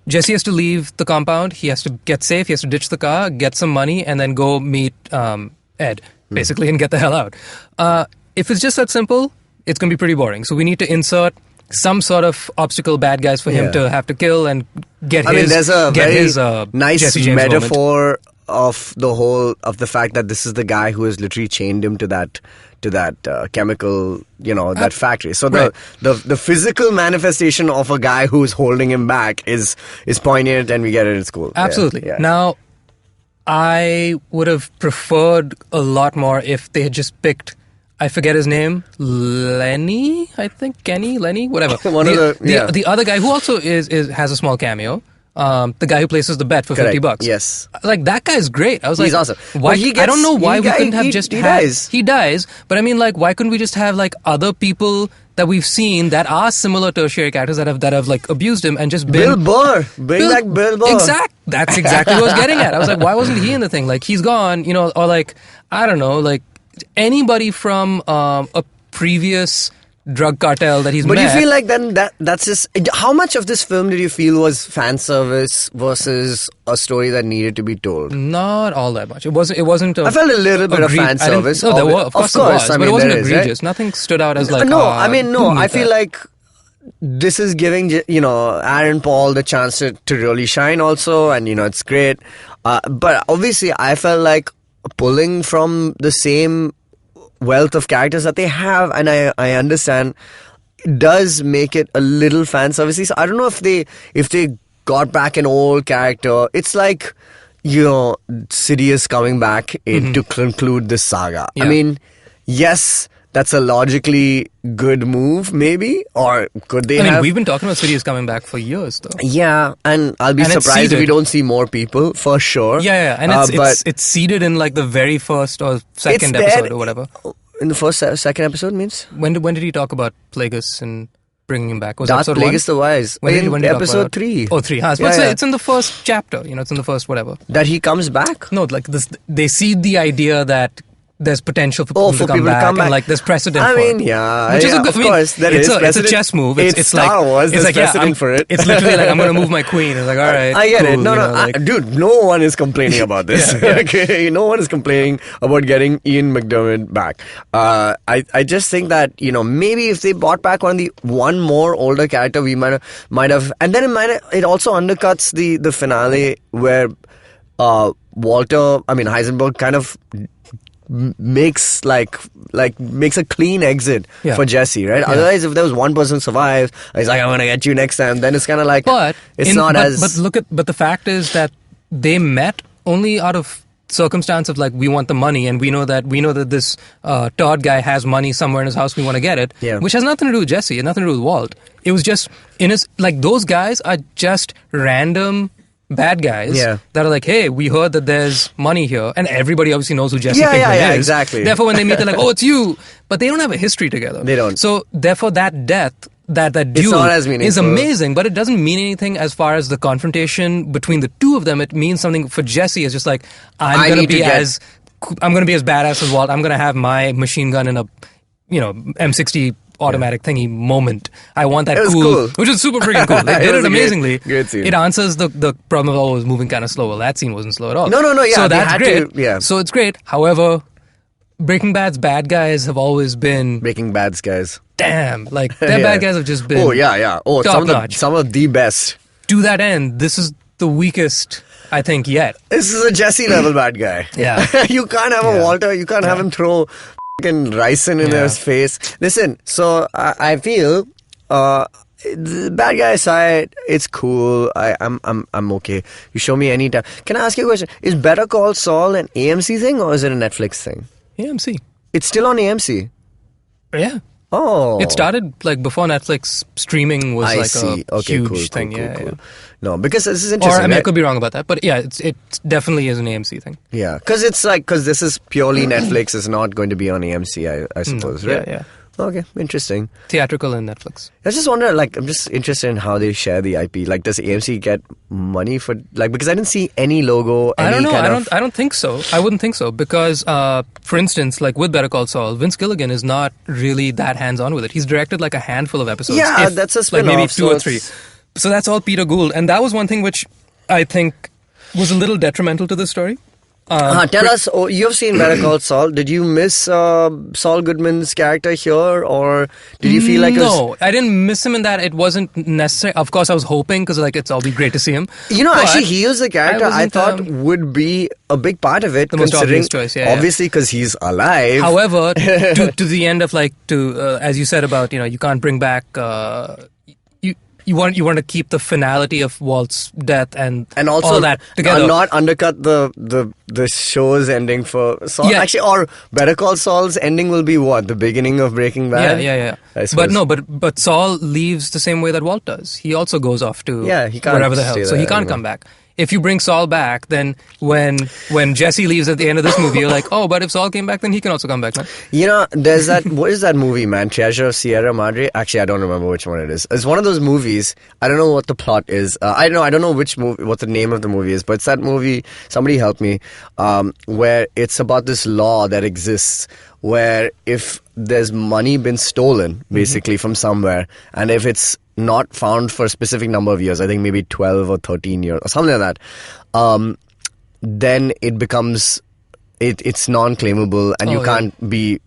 Jesse has to leave the compound, he has to get safe, he has to ditch the car, get some money, and then go meet Ed, basically, and get the hell out. If it's just that simple, it's going to be pretty boring. So we need to insert some sort of obstacle bad guys for him to have to kill and get there's a very nice Jesse James metaphor of the fact that this is the guy who has literally chained him to that chemical, that factory. So the physical manifestation of a guy who's holding him back is poignant, and we get it. It's cool. Absolutely. Yeah. Now, I would have preferred a lot more if they had just picked, I forget his name, Lenny, I think, Kenny, Lenny, whatever. The other guy who also has a small cameo, the guy who places the bet for Correct. $50. Yes. Like, that guy's great. I was He's like, awesome. Why, I don't know why we couldn't have he dies. He dies, but I mean, like, why couldn't we just have like other people that we've seen that are similar tertiary characters that have like abused him and just been Bill Burr. Bring back Bill Burr. That's exactly what I was getting at. I was like, why wasn't he in the thing? Like, he's gone, you know, or like, I don't know, like anybody from a previous drug cartel that he's But met. you feel like then that's just... How much of this film did you feel was fan service versus a story that needed to be told? Not all that much. It wasn't. I felt a little bit of fan service. No, there was. Of course, there was. I mean, but it wasn't there is, egregious. right? Nothing stood out as like. No, I mean, no. I feel that. like this is giving, you know, Aaron Paul the chance to really shine also. And, you know, it's great. But obviously, I felt like pulling from the same wealth of characters that they have, and I understand does make it a little fan servicey. So I don't know if they got back an old character. It's like, you know, Sidious coming back in to conclude this saga. Yeah. I mean, yes, that's a logically good move, maybe, or could they? I mean, we've been talking about Sidious coming back for years, though. Yeah, and I'll be surprised if we don't see more people for sure. Yeah, and it's seeded in like the very first or second episode or whatever. In the second episode means? When did he talk about Plagueis and bringing him back? Was Darth episode Plagueis the Wise. When did he episode 3. Oh, 3. Huh? It's in the first chapter. You know, it's in the first whatever. That he comes back? No, like this. They seed the idea that there's potential for people to come back, and like there's precedent for it. I mean, yeah, which is a good, of course, there is it's a chess move. It's Star like, Wars, there's like, precedent for it. It's literally like, I'm going to move my queen. It's like, all right, I get cool, it. No, dude, no one is complaining about this. Yeah. Okay, no one is complaining about getting Ian McDermott back. I just think that, you know, maybe if they brought back one more older character, we might have, and then it also undercuts the finale where Heisenberg kind of makes makes a clean exit for Jesse, right? Yeah. Otherwise, if there was one person survives, he's like, I'm gonna get you next time, then it's kind of like, but the fact is that they met only out of circumstance of like, we want the money, and we know that this Todd guy has money somewhere in his house, we want to get it, which has nothing to do with Jesse, and nothing to do with Walt. It was just in his, like, those guys are just random bad guys that are like, hey, we heard that there's money here, and everybody obviously knows who Jesse Pinkman is. Exactly. Therefore, when they meet, they're like, oh, it's you, but they don't have a history together. They don't. So therefore, that death, that duel is amazing, but it doesn't mean anything as far as the confrontation between the two of them. It means something for Jesse. It's just like, I'm going to be as badass as Walt. I'm going to have my machine gun in a, you know, M60 automatic thingy moment. I want that cool, which is super freaking cool. They did it amazingly. Great scene. It answers the problem of always moving kind of slow. Well, that scene wasn't slow at all. No, yeah. So that's great. So it's great. However, Breaking Bad's bad guys have always been Breaking Bad's guys. Damn, like their bad guys have just been. Oh yeah. Oh, some of the best. To that end, this is the weakest, I think, yet. This is a Jesse level bad guy. Yeah. You can't have a Walter. You can't have him throw fucking ricin in his face. Listen, so I feel the bad guy side, it's cool. I'm okay. You show me any time. Can I ask you a question? Is Better Call Saul an AMC thing or is it a Netflix thing? AMC. It's still on AMC. Yeah. Oh. It started like before Netflix streaming was a huge thing. Cool. No, because this is interesting. Or I mean, I could be wrong about that, but yeah, it definitely is an AMC thing. Yeah, because this is purely Netflix. It's not going to be on AMC, I suppose, right? Yeah. Okay, interesting. Theatrical and Netflix. I just wonder, like, I'm just interested in how they share the IP. Like, does AMC get money for, like, because I didn't see any logo. I don't know. I don't think so. I wouldn't think so because, for instance, like with Better Call Saul, Vince Gilligan is not really that hands-on with it. He's directed like a handful of episodes. Yeah, that's a spin-off. Like maybe 2 or 3. So that's all Peter Gould, and that was one thing which I think was a little detrimental to the story. Tell us, you've seen Better Call Saul. Did you miss Saul Goodman's character here, or did you feel like No, I didn't miss him in that. It wasn't necessary. Of course, I was hoping because like it's all be great to see him. You know, actually, he was the character I thought would be a big part of it. The most obvious choice, obviously, because he's alive. However, to the end of like as you said about you can't bring back. you want to keep the finality of Walt's death and also all that together. Not undercut the show's ending for Saul. Yeah. Actually, or Better Call Saul's ending will be what? The beginning of Breaking Bad? Yeah. I suppose. But Saul leaves the same way that Walt does. He also goes off to he can't wherever the hell. So he can't come back. If you bring Saul back, then when Jesse leaves at the end of this movie, you're like, oh, but if Saul came back, then he can also come back, man. You know, there's that, what is that movie, man? Treasure of Sierra Madre? Actually, I don't remember which one it is. It's one of those movies, I don't know what the plot is. I don't know which movie, what the name of the movie is, but it's that movie, somebody help me, where it's about this law that exists where if there's money been stolen, basically, from somewhere, and if it's not found for a specific number of years, I think maybe 12 or 13 years or something like that, then it becomes it's non-claimable, and you can't be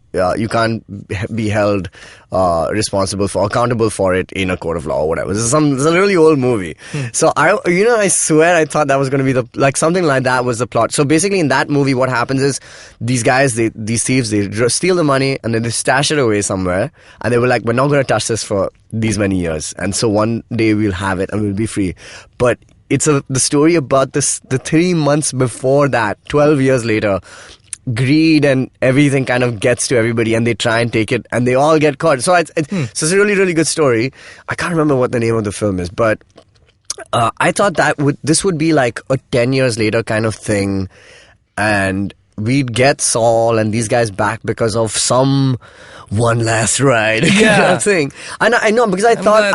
held accountable for it in a court of law or whatever. It's a really old movie. So I swear I thought that was going to be something like that was the plot. So basically in that movie what happens is these guys, these thieves, they steal the money and then they stash it away somewhere, and they were like, we're not going to touch this for these many years, and so one day we'll have it and we'll be free. But it's the story about the 3 months before that, 12 years later, greed and everything kind of gets to everybody, and they try and take it, and they all get caught. So it's a really, really good story. I can't remember what the name of the film is, but I thought this would be like a 10 years later kind of thing, and we'd get Saul and these guys back because of some one last ride kind of thing. And I know, because I thought,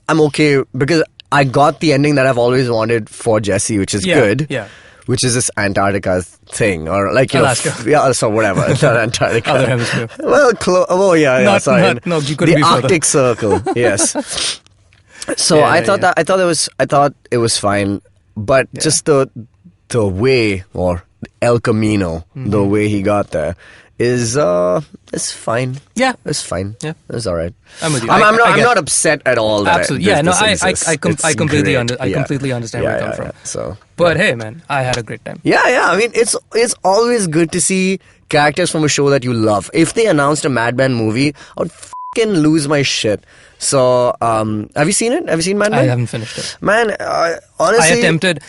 I'm okay because I got the ending that I've always wanted for Jesse, which is good. Yeah. Which is this Antarctica thing, or like, Alaska. So whatever. It's not Antarctica. Other hemisphere. Well, sorry. No, you couldn't the be Arctic Circle. Yes. So I thought it was fine, but just the way, or El Camino, the way he got there, is fine. Yeah, it's fine. Yeah, it's all right. I'm with you. I'm not upset at all. Absolutely. I completely understand where you come from. Yeah. So, but hey, man, I had a great time. Yeah. I mean, it's always good to see characters from a show that you love. If they announced a Mad Men movie, I would fucking lose my shit. So, have you seen it? Have you seen Mad Men? I haven't finished it. Man, honestly, I attempted.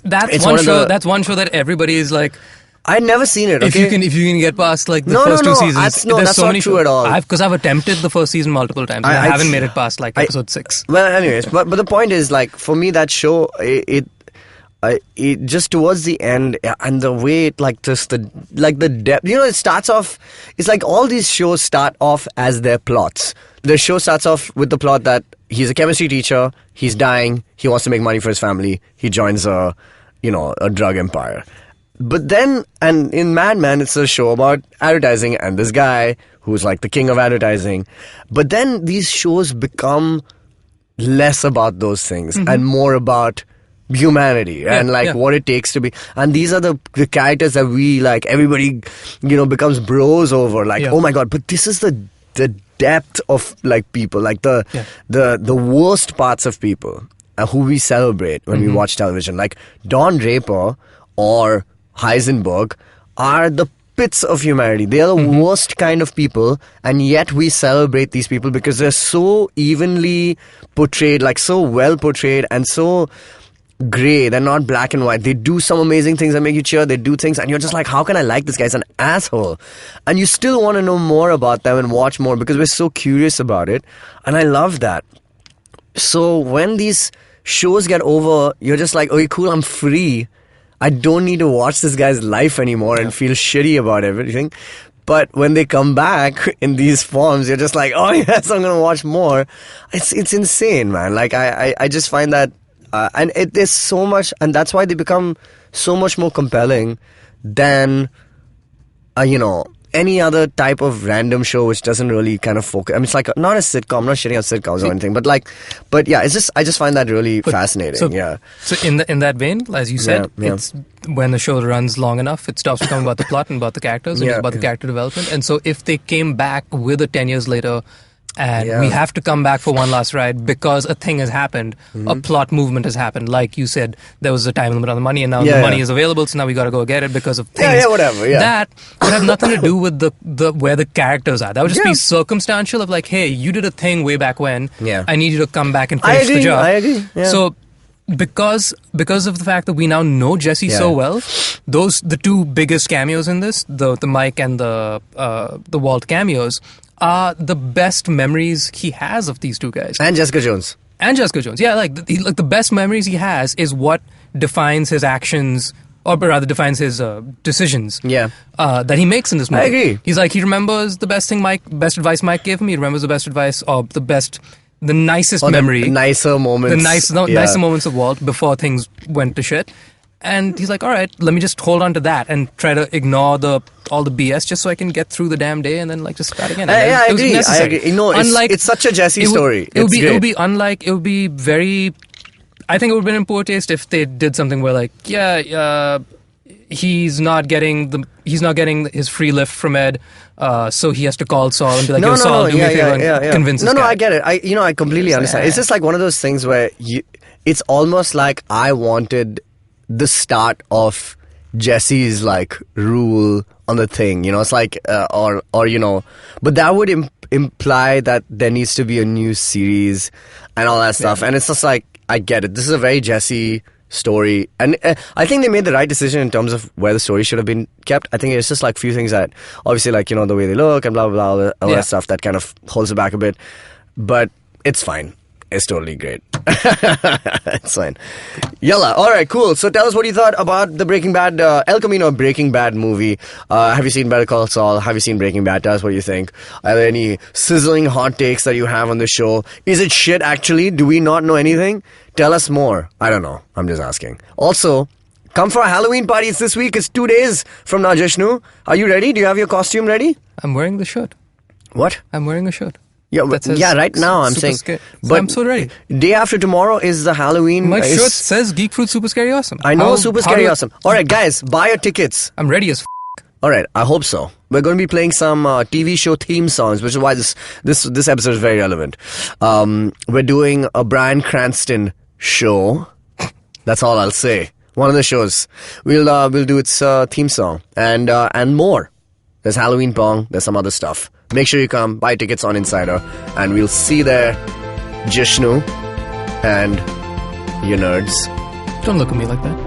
That's one show that everybody is like, I'd never seen it. Okay? If you can get past like the first two seasons, that's not true at all. Because I've attempted the first season multiple times. I haven't made it past like episode 6. Well, anyways, but the point is, like, for me, that show it just towards the end, and the way it the depth. You know, it starts off. It's like all these shows start off as their plots. The show starts off with the plot that he's a chemistry teacher. He's dying. He wants to make money for his family. He joins a drug empire. But then, and in Mad Men, it's a show about advertising and this guy who's like the king of advertising. But then these shows become less about those things and more about humanity and what it takes to be. And these are the characters that we, like, everybody, becomes bros over. Like, oh my God, but this is the depth of, like, people, like the worst parts of people who we celebrate when we watch television. Like Don Draper or Heisenberg are the pits of humanity. They are the worst kind of people, and yet we celebrate these people because they're so evenly portrayed, like so well portrayed and so grey. They're not black and white. They do some amazing things that make you cheer. They do things and you're just like, how can I like this guy? He's an asshole. And you still want to know more about them and watch more because we're so curious about it. And I love that. So when these shows get over, you're just like, okay, cool, I'm free. I don't need to watch this guy's life anymore and feel shitty about everything. But when they come back in these forms, you're just like, oh yes, I'm going to watch more. It's insane, man. Like, I just find that, and there's so much, and that's why they become so much more compelling than, any other type of random show which doesn't really kind of focus. I mean, it's like not a sitcom, I'm not shitting on sitcoms or anything, but yeah, I just find that really fascinating. So in that vein, as you said, it's when the show runs long enough, it stops becoming about the plot and about the characters and it's about the character development. And so if they came back with a 10 years later and we have to come back for one last ride because a thing has happened, a plot movement has happened. Like you said, there was a time limit on the money, and now the money is available, so now we got to go get it because of things. That would have nothing to do with the where the characters are. That would just be circumstantial of like, hey, you did a thing way back when. I need you to come back and finish the job. I agree. Yeah. So because of the fact that we now know Jesse so well, the two biggest cameos in this, the Mike and the Walt cameos, are the best memories he has of these two guys. And Jessica Jones. Yeah, like the best memories he has is what defines his actions, or rather defines his decisions. That he makes in this movie. I agree. He's like, he remembers the best advice Mike gave him. He remembers the best advice, or the nicest memory. The nicer moments. Nicer moments of Walt before things went to shit. And he's like, all right, let me just hold on to that and try to ignore all the BS just so I can get through the damn day and then like just start again. I agree. No, it's such a Jesse story. It would be very... I think it would have been in poor taste if they did something where like, he's not getting his free lift from Ed, so he has to call Saul and be like, Saul, do me a favor and convince this guy. I get it. I completely understand. It's just like one of those things where it's almost like I wanted the start of Jesse's like rule on the thing, it's like or but that would imply that there needs to be a new series and all that stuff, and it's just like, I get it. This is a very Jesse story, and I think they made the right decision in terms of where the story should have been kept. I think it's just like a few things that obviously, like, the way they look and blah blah blah, all that stuff that kind of holds it back a bit, but it's fine. It's totally great. It's fine. Yalla. All right, cool. So tell us what you thought about the Breaking Bad, El Camino Breaking Bad movie. Have you seen Better Call Saul? Have you seen Breaking Bad? Tell us what you think. Are there any sizzling hot takes that you have on the show? Is it shit, actually? Do we not know anything? Tell us more. I don't know. I'm just asking. Also, come for our Halloween party. It's this week. It's 2 days from now, Jishnu. Are you ready? Do you have your costume ready? I'm wearing the shirt. What? I'm wearing a shirt. Yeah, right now I'm saying. But I'm so ready. Day after tomorrow is the Halloween. My shirt says Geek Fruit Super Scary Awesome. I know, Super Scary Awesome. Alright, guys, buy your tickets. I'm ready as Alright, I hope so. We're going to be playing some TV show theme songs, which is why this episode is very relevant. We're doing a Bryan Cranston show. That's all I'll say. One of the shows. We'll do its theme song and more. There's Halloween Pong. There's some other stuff. Make sure you come, buy tickets on Insider, and we'll see you there, Jishnu and you nerds. Don't look at me like that.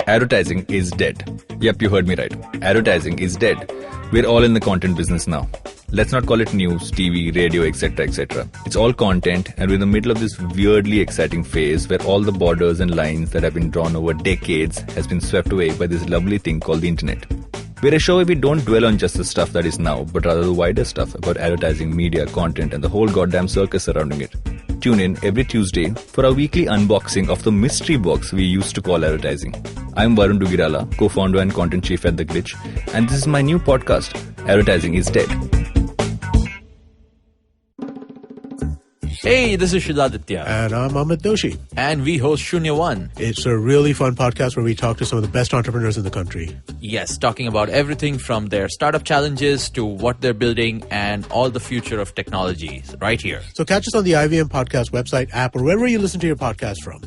Advertising is dead. Yep, you heard me right. Advertising is dead. We're all in the content business now. Let's not call it news, TV, radio, etc., etc. It's all content, and we're in the middle of this weirdly exciting phase where all the borders and lines that have been drawn over decades has been swept away by this lovely thing called the internet. We're a show where we don't dwell on just the stuff that is now, but rather the wider stuff about advertising, media, content, and the whole goddamn circus surrounding it. Tune in every Tuesday for our weekly unboxing of the mystery box we used to call advertising. I'm Varun Dugirala, co-founder and content chief at The Glitch, and this is my new podcast, Advertising is Dead. Hey, this is Shidaditya. And I'm Amit Doshi. And we host Shunya One. It's a really fun podcast where we talk to some of the best entrepreneurs in the country. Yes, talking about everything from their startup challenges to what they're building and all the future of technology right here. So catch us on the IVM Podcast website, app, or wherever you listen to your podcast from.